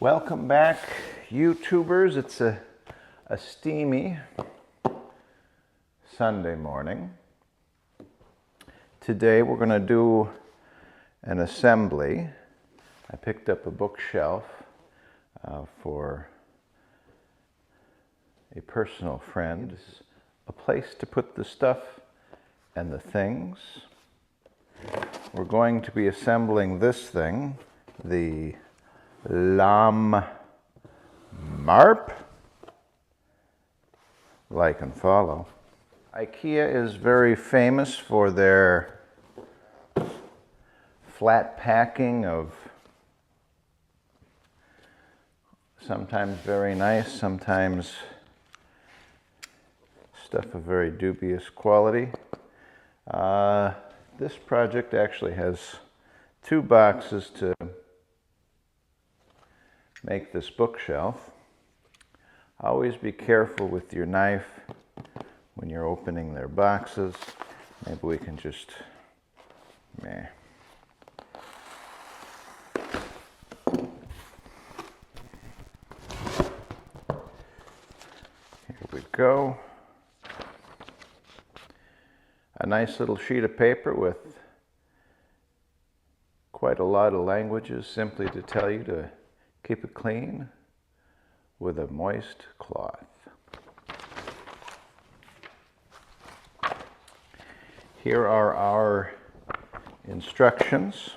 Welcome back, YouTubers. It's a steamy Sunday morning. Today we're going to do an assembly. I picked up a bookshelf for a personal friend. A place to put the stuff and the things. We're going to be assembling this thing, the Lommarp. Like and follow. IKEA is very famous for their flat packing of sometimes very nice, sometimes stuff of very dubious quality. This project actually has 2 boxes to make this bookshelf. Always be careful with your knife when you're opening their boxes. Maybe we can just, Here we go. A nice little sheet of paper with quite a lot of languages simply to tell you to keep it clean with a moist cloth. Here are our instructions.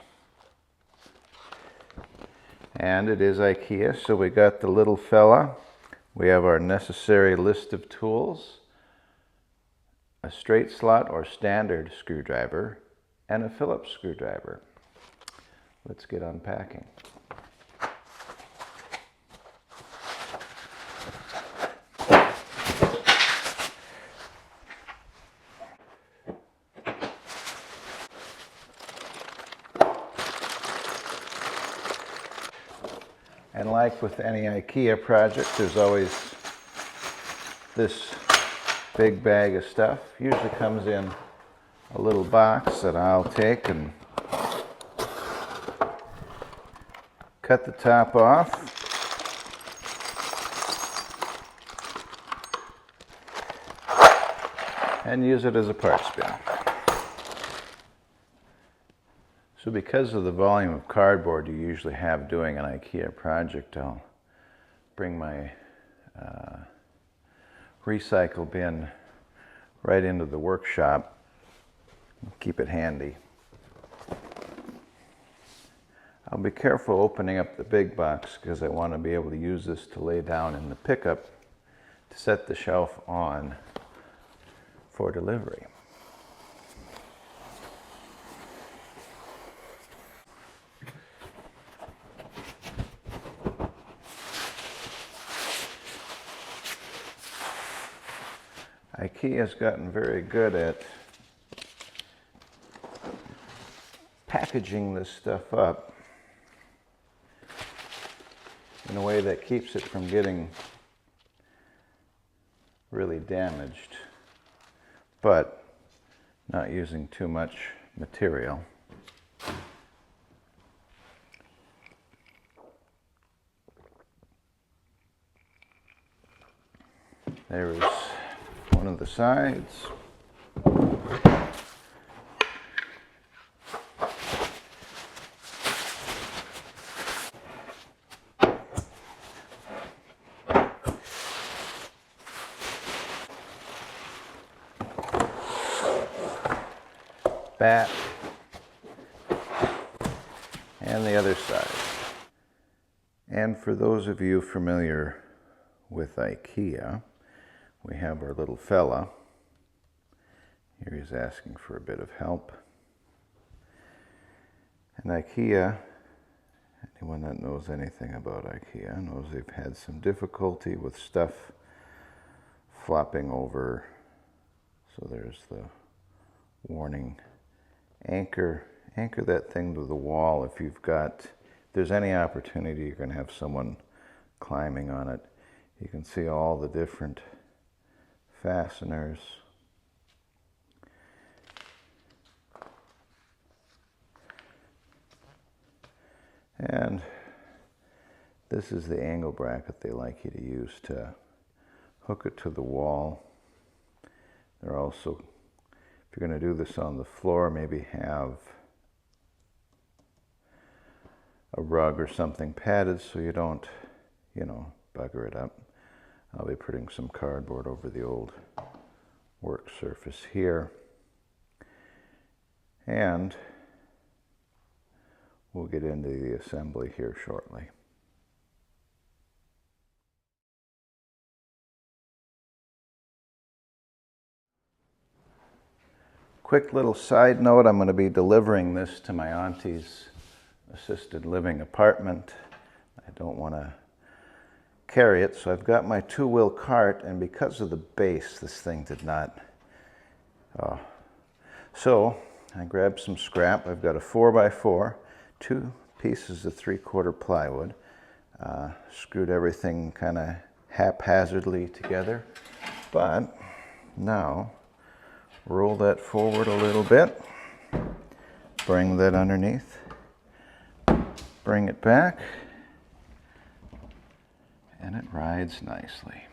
And it is IKEA, so we got the little fella. We have our necessary list of tools, a straight slot or standard screwdriver, and a Phillips screwdriver. Let's get unpacking. And like with any IKEA project, there's always this big bag of stuff. Usually comes in a little box that I'll take and cut the top off. And use it as a parts bin. So because of the volume of cardboard you usually have doing an IKEA project, I'll bring my recycle bin right into the workshop. Keep it handy. I'll be careful opening up the big box because I want to be able to use this to lay down in the pickup to set the shelf on for delivery. IKEA's gotten very good at packaging this stuff up in a way that keeps it from getting really damaged, but not using too much material. There is one of the sides. Back and the other side. And for those of you familiar with IKEA, we have our little fella. Here he's asking for a bit of help. And IKEA, anyone that knows anything about IKEA knows they've had some difficulty with stuff flopping over. So there's the warning. Anchor that thing to the wall if there's any opportunity you're going to have someone climbing on it. You can see all the different fasteners. And This is the angle bracket they like you to use to hook it to the wall. They're also, if you're going to do this on the floor, maybe have a rug or something padded so you don't, you know, bugger it up. I'll be putting some cardboard over the old work surface here. And we'll get into the assembly here shortly. Quick little side note, I'm going to be delivering this to my auntie's assisted living apartment. I don't want to carry it, so I've got my two-wheel cart, and because of the base, this thing did not. So I grabbed some scrap. I've got a 4x4, 2 pieces of 3/4 plywood, screwed everything kind of haphazardly together, but now roll that forward a little bit, bring that underneath, bring it back, and it rides nicely.